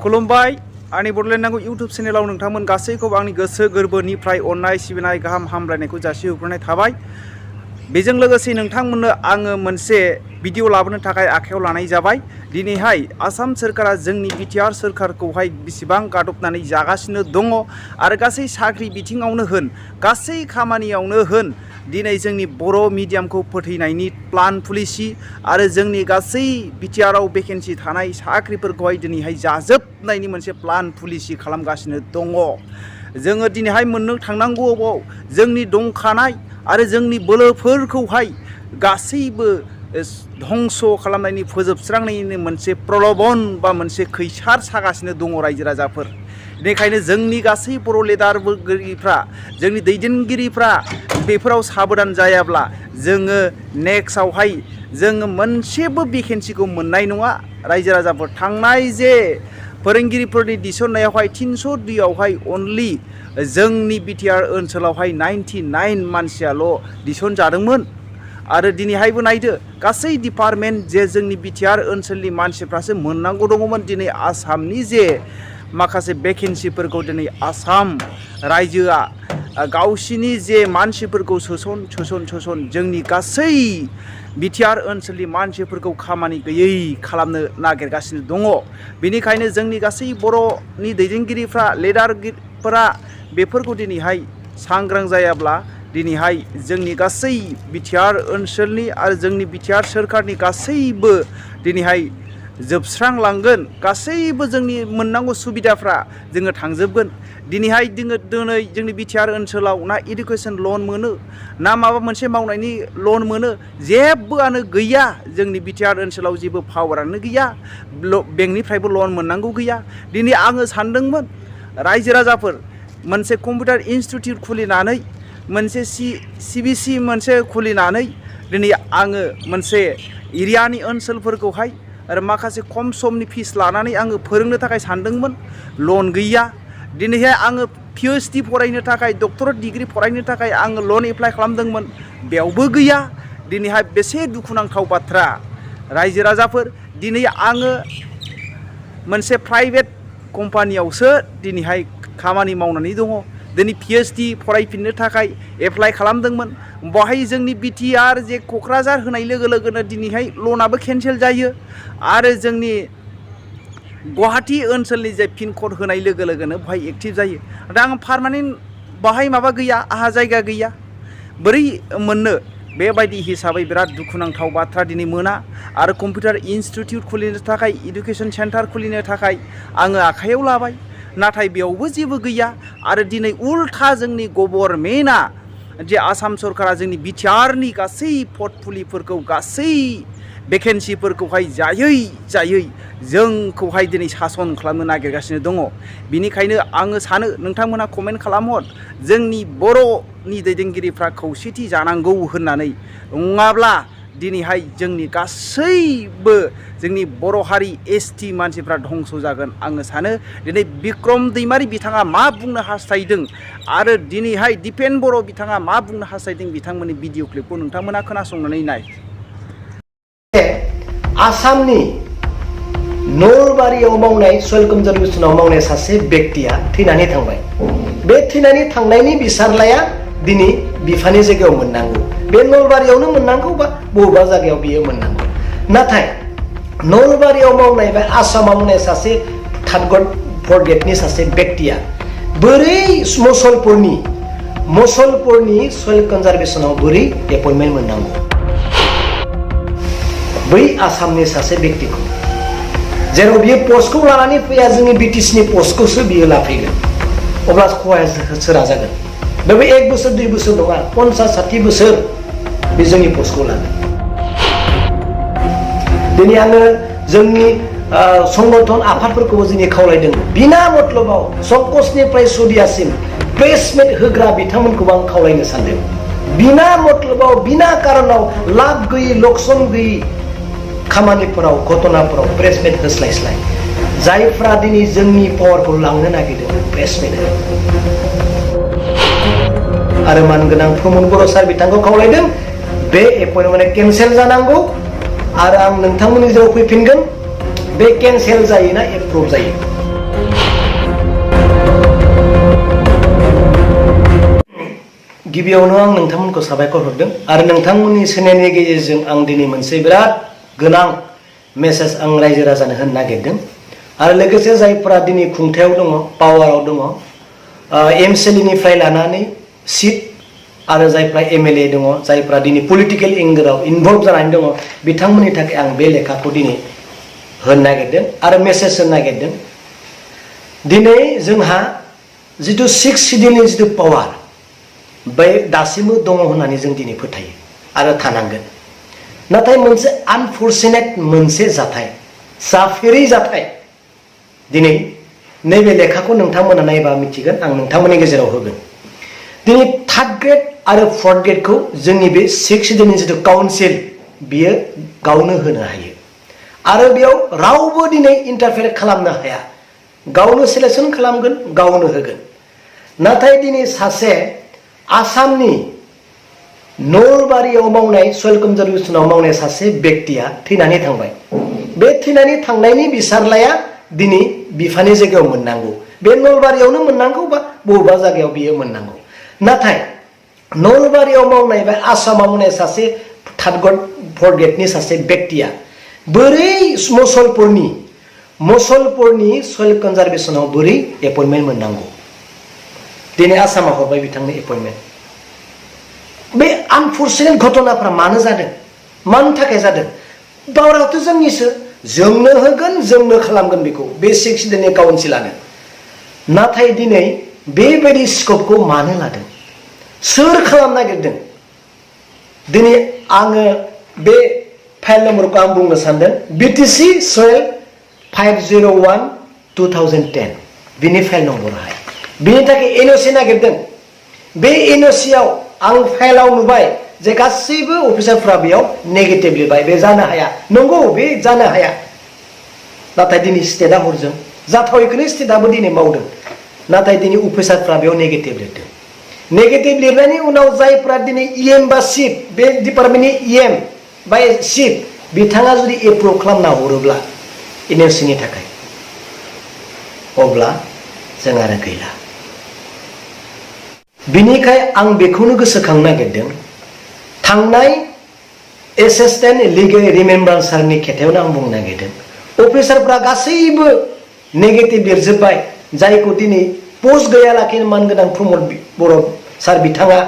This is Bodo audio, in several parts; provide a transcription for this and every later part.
खुलुमबाय आंनि बडलेण्ड नांगौ इउट्यूब चेनेलाव नोंथांमोन गासैखौबो आंनि गोसो गोरबोनिफ्राय अननाय सिबिनाय गाहाम हामलायनायखौ जासिहरग्रोनाय थाबाय। बेजों लोगोसे नोंथांमोननो आङो मोनसे भिडिअ लाबोनो थाखाय आखायाव लानाय जाबाय। दिनैहाय आसाम सोरखारा जोंनि बिटिआर सोरखारखौहाय बेसेबां गादबनानै जागासिनो दङ आरो गासै साख्रि बिथिङावनो होन गासै खामानियावनो होन दिनै जोंनि बर' मिडियामखौ फोथैनायनि प्लान पलिसि आरो जोंनि गासै बिटिआरआव भेकेन्सि थानाय साख्रिफोरखौहाय दिनैहाय जाजोबनायनि मोनसे प्लान पलिसि खालामगासिनो दङ। जोङो दिनैहाय मोननो थांनांगौआव जोंनि दंखानाय आरो जोंनि बोलोफोरखौहाय गासैबो धंस खालामनायनि फोजोबस्रांनायनि मोनसे प्रलबन बा मोनसे खैसार सागासिनो दङ रायजो राजाफोर। बेनिखायनो जोंनि गासै बर' लिडारगिरिफ्रा जोंनि दैदेनगिरिफ्रा बेफोराव साबधान जायाब्ला जोङो नेक्स्टआवहाय जोङो मोनसेबो भेकेन्सिखौ मोननाय नङा। रायजो राजाफोर थांनाय जे फोरोंगिरिफोरनि थिसननायावहाय 302आवहाय अनलि जोंनि बिटिआर ओनसोलावहाय 99 मानसियाल' थिसनजादोंमोन आरो दिनैहायबो नायदो गासै डिपार्टमेन्ट जे जोंनि बिटिआर ओनसोलनि मानसिफ्रासो मोननांगौ दङमोन। दिनै आसामनि जे माखासे भेकेन्सिफोरखौ दिनै आसाम रायजोआ गावसिनि जे मानसिफोरखौ सोसन जोंनि गासै बिटिआर ओनसोलनि मानसिफोरखौ खामानि गैयै खालामनो नागिरगासिनो दङ। बेनिखायनो जोंनि गासै बर'नि दैदेनगिरिफ्रा लिडारफोरा बेफोरखौ दिनैहाय सांग्रां जायाब्ला दिनैहाय जोंनि गासै बिटिआर ओनसोलनि आरो जोंनि बिटिआर सोरखारनि गासैबो दिनैहाय जोबस्रांलांगोन। गासैबो जोंनि मोननांगौ सुबिदाफ्रा जोङो थांजोबगोन। दिनैहाय दिनै जोंनि बिटिआर ओनसोलाव ना इडुकेसन लन मोनो ना माबा मोनसे मावनायनि लन मोनो, जेबोआनो गैया। जोंनि बिटिआर ओनसोलाव जेबो पावारानो गैया, बेंकनिफ्रायबो लन मोननांगौ गैया। दिनै आङो सानदोंमोन रायजो राजाफोर मोनसे कम्पिउटार इनस्टिटिउट खुलिनानै मोनसे सिबिसि मोनसे खुलिनानै दिनै आङो मोनसे एरियानि ओनसोलफोरखौहाय आरो माखासे खम समनि फिस लानानै आङो फोरोंनो थाखाय सानदोंमोन। लन गैया। दिनैहाय आङो पिएइचडि फरायनो थाखाय डक्टरेट डिग्री फरायनो थाखाय आङो लन एप्लाइ खालामदोंमोन, बेयावबो गैया। दिनैहाय बेसे दुखुनांथाव बाथ्रा रायजो राजाफोर। दिनै आङो मोनसे प्राइभेट कम्पानियावसो दिनैहाय खामानि मावनानै दङ। दिनै पिएइचडि फरायफिननो थाखाय एप्लाइ खालामदोंमोन, बेवहाय जोंनि बिटिआर जे क'क्राझार होनाय लोगो लोगोनो दिनैहाय लनाबो केन्सेल जायो आरो जोंनि गुवाहाटी ओनसोलनि जे पिन कड होनाय लोगो लोगोनो बेवहाय एक्टिभ जायो। दा आं पारमानेन्ट बाहाय माबा गैया, आंहा जायगा गैया, बोरै मोननो? बेबायदि हिसाबै बिराद दुखुनांथाव बाथ्रा दिनै मोना। आरो कम्पिउटार इनस्टिटिउट खुलिनो थाखाय इडुकेसन सेन्टार खुलिनो थाखाय आङो आखायाव लाबाय, नाथाय बेयावबो जेबो गैया। आरो दिनै उल्था जोंनि गभर्नमेन्टआ जे आसाम सरकारा जोंनि बिटिआरनि गासै पर्टफलिफोरखौ गासै भेकेन्सिफोरखौहाय जायै जोंखौहाय दिनै सासन खालामनो नागिरगासिनो दङ। बिनिखायनो आङो सानो नोंथांमोनहा कमेन्ट खालामहर, जोंनि बर'नि दैदेनगिरिफ्रा खौसेथि जानांगौ होननानै। नङाब्ला दिनैहाय जोंनि गासैबो जोंनि बर' हारि एसटि मानसिफ्रा धंस जागोन आङो सानो। दिनै बिक्रम दैमारि बिथाङा मा बुंनो हास्थायदों आरो दिनैहाय दिपेन बर' बिथाङा मा बुंनो हास्थायदों बिथांमोननि भिडिअ क्लिपखौ नोंथांमोना खोनासंनानै नाय। आसामनि नलबारियाव मावनाय सयल कनजारभेसनाव मावनाय सासे बेक्तिया थैनानै थांबाय। बे थैनानै थांनायनि बिसारलाया दिनै बिफानि जायगायाव मोननांगौ, बे नलबारियावनो मोननांगौ बा बबेबा जायगायाव बियो मोननांगौ। नाथाय नलबारियाव मावनाय बा आसामाव मावनाय सासे थार्ड ग्रेड फर्थ ग्रेडनि सासे बेक्तिया बोरै मसलपुरनि सयल कनजारभेसनाव बोरै एपइन्टमेन्ट मोननांगौ? बै आसामनि सासे बेक्तिखौ जेराव बियो पस्टखौ लानानै फैया, जोंनि बिटिसिनि पस्टखौसो बियो लाफैगोन, अब्ला खहाया सोरा जागोन? बेबो 1 बोसोर 2 बोसोर नङा, 50-60 बोसोर बे जोंनि पस्टखौ लागोन। दिनै आङो जोंनि संगठन आफादफोरखौबो जोंनि खावलायदों, बिना मतलबाव संकसनिफ्राय सदियासिम प्लेसमेन्ट होग्रा बिथांमोनखौबो आं खावलायनो सानदों। बिना मतलबाव बिना कारनाव लाब गैयै लक्ष्मन गैयै खामानिफोराव घटनाफोराव प्लेसमेन्ट होस्लायस्लाय जायफ्रा दिनै जोंनि पावारखौ लांनो नागिरदों प्लेसमेन्ट हो। आरो मानगोनां प्रमद बर' सार बिथांखौ खावलायदों बे एपइन्टमेन्टआ केन्सेल जानांगौ आरो आं नोंथांमोननि गेजेराव फैफिनगोन, बे केन्सेल जायोना एप्रुभ जायो गिबियावनो आं नोंथांमोनखौ साबायखर हरदों आरो नोंथांमोननि चेनेलनि गेजेरजों आं दिनै मोनसे बिराद गोनां मेसेज आं रायजो राजानो होनो नागिरदों आरो लोगोसे जायफोरा दिनै खुंथायाव दङ पावाराव दङ एमसिएलनिफ्राय लानानै सिट आरो जायफ्रा एमएलए दङ जायफ्रा दिनै पलिटिकेल एंगेलाव इनभल्भ जानानै दङ बिथांमोननि थाखाय आं बे लेखाखौ दिनै होनो नागिरदों आरो मेसेज होनो नागिरदों दिनै जोंहा जिथु 6 सिडिउलनि जिथु पावार बे दासिमबो दङ होननानै जों दिनै फोथायो आरो थानांगोन नाथाय मोनसे आनफर्चुनेट मोनसे जाथाय जाफेरै जाथाय दिनै नैबे लेखाखौ नोंथांमोना नायबा मिथिगोन आं नोंथांमोननि गेजेराव होगोन दिनै 3rd ग्रेड आरो 4th ग्रेडखौ जोंनि बे 6 सिडिउलनि जिथु काउन्सिल बियो गावनो होनो हायो आरो बेयाव रावबो दिनै इन्टारफेयर खालामनो हाया गावनो सिलेक्सन खालामगोन गावनो होगोन नाथाय दिनै सासे आसामनि नलबारियाव मावनाय सयल कनजारभेसनाव मावनाय सासे व्यक्तिया थैनानै थांबाय बे थैनानै थांनायनि बिसारलाया दिनै बिफानि जायगायाव मोननांगौ बे नलबारियावनो मोननांगौ बा बबेबा जायगायाव बियो मोननांगौ नाथाय नलबारियाव मावनाय बा आसामाव मावनाय सासे 3rd ग्रेड 4th ग्रेडनि सासे व्यक्तिया बोरै मसलपुरनि सयल कनजारभेसनाव बोरै एपइन्टमेन्ट मोननांगौ दिनै आसामाव हरबाय बिथांनो एपइन्टमेन्ट बे आनफर्चुनेट घटनाफ्रा मानो जादों मानि थाखाय जादों पावाराथ' जोंनिसो जोंनो होगोन जोंनो खालामगोन बेखौ बे 6 सिडिउलनि काउन्सिलानो नाथाय दिनै बेबायदि स्कपखौ मानो लादों सोर खालामनो नागिरदों दिनै आङो बे फाइल नम्बरखौ आं बुंनो सानदों बिटिसि सयल 501/2010 बिनि फाइल नम्बरहाय बिनि थाखाय एनअसि नागिरदों बे एनअसियाव आं फाइलाव नुबाय जे गासैबो अफिसारफ्रा बेयाव नेगेटिभ लिरबाय बे जानो हाया नंगौ बे जानो हाया नाथाय दिनै स्टेटआ हरजों जाथावैखौनो स्टेटआबो दिनै मावदों नाथाय दिनै अफिसारफ्रा बेयाव नेगेटिभ लिरदों नेगेटिभ लिरनायनि उनाव जायफ्रा दिनै इएम बा चिफ बे डिपार्टमेन्टनि इएम बा चिफ बिथाङा जुदि एप्रुभ खालामना हरोब्ला एनअसिनि थाखाय अब्ला जों आरो गैला बिनिखाय आं बेखौनो गोसोखांनो नागिरदों थांनाय एसिस्टेन्ट लिगेल रिमेम्बारान्सारनि खेथायावनो आं बुंनो नागिरदों अफिसारफ्रा गासैबो नेगेटिभ लिरजोब्बाय जायखौ दिनै पोस्ट गैयालाखिनो मानगोनां प्रमद बर' सार बिथाङा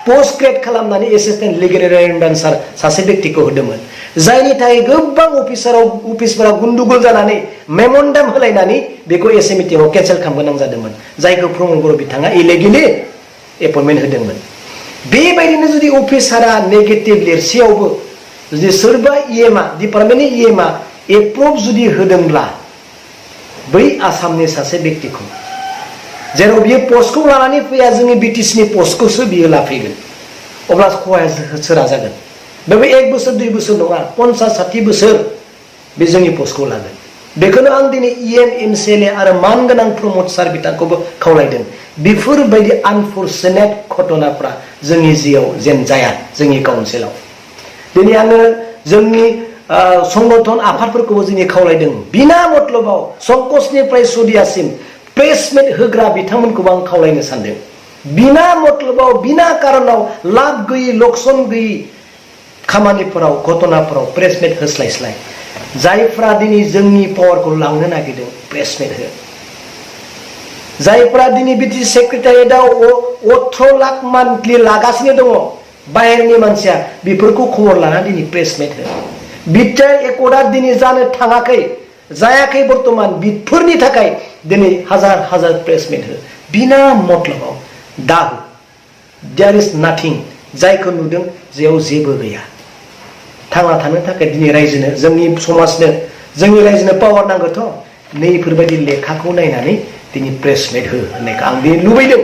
पोस्ट क्रिएट खालामनानै एसिस्टेन्ट लिगेल रिमेम्बारान्सार सासे व्यक्तिखौ होदोंमोन जायनि थाखाय गोबां अफिसफोरा गुन्दुगुल जानानै मेम'रेन्डाम होलायनानै बेखौ एसएमइटिआव केन्सेल खालामनो गोनां जादोंमोन जायखौ प्रमद बर' बिथाङा इलिगेलि एपइन्टमेन्ट होदोंमोन बेबायदिनो जुदि अफिसारा नेगेटिभ लिरसेयावबो जुदि सोरबा इएमआ डिपार्टमेन्टनि इएमआ एप्रुभ जुदि होदोंब्ला बै आसामनि सासे व्यक्तिखौ जेराव बियो पस्टखौ लानानै फैया जोंनि बिटिसिनि पस्टखौसो बियो लाफैगोन अब्ला खहाया सोरा जागोन बे 1 बोसोर 2 बोसोर नङा 50-60 बोसोर बे जोंनि पस्टखौ लागोन बेखौनो आं दिनै इएम एमसिएलए आरो मानगोनां प्रमद सार बिथांखौबो खावलायदों बेफोरबायदि आनफर्चुनेट घटनाफ्रा जोंनि जिआव जेन जाया जोंनि काउन्सिलाव दिनै आङो जोंनि संगठन आफादफोरखौबो जोंनि खावलायदों बिना मतलबाव संकसनिफ्राय सदियासिम प्रेसमेट होग्रा बिथांमोनखौबो आं खावलायनो सानदों बिना मतलबाव बिना कारनाव लाब गैयै लक्सन गैयै खामानिफोराव घटनाफोराव प्रेसमेट होस्लायस्लाय जायफ्रा दिनै जोंनि पावारखौ लांनो नागिरदों प्रेसमेट हो जायफ्रा दिनै बिटि सेक्रेटारियेटआव 18 लाख मान्थलि लागासिनो दङ बाहेरनि मानसिया बेफोरखौ खबर लाना दिनै प्रेसमेट हो बिटार एकर्डआ दिनै जानो थाङाखै जायाखै बर्तमान बेफोरनि थाखाय दिनै हाजार प्रेसमेट हो बिना मतलबाव दा हो देयार इज नाथिं जायखौ नुदों जेयाव जेबो गैया थांना थानो थाखाय दिनै रायजोनो जोंनि समाजनो जोंनि रायजोनो पावार नांगौथ' नैफोरबायदि लेखाखौ नायनानै दिनै प्रेसमेट हो होननायखौ आं दिनै लुबैदों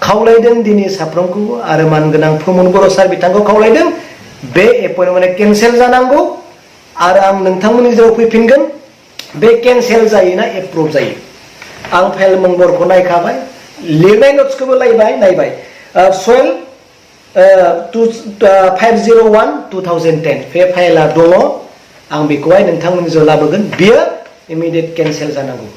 खावलायदों दिनै साफ्रोमखौबो आरो मानगोनां प्रमद बर' सार बिथांखौ खावलायदों बे एपइन्टमेन्टआ केन्सेल जानांगौ आरो आं नोंथांमोननि गेजेराव फैफिनगोन बे केन्सेल जायोना एप्रुभ जायो आं फाइल नम्बरखौ नायखाबाय लिरनाय नोट्सखौबो नायबाय सयल 501/2010 बे फाइला दङ आं बेखौहाय नोंथांमोननि गेजेराव लाबोगोन बियो इमिडियेट केन्सेल जानांगौ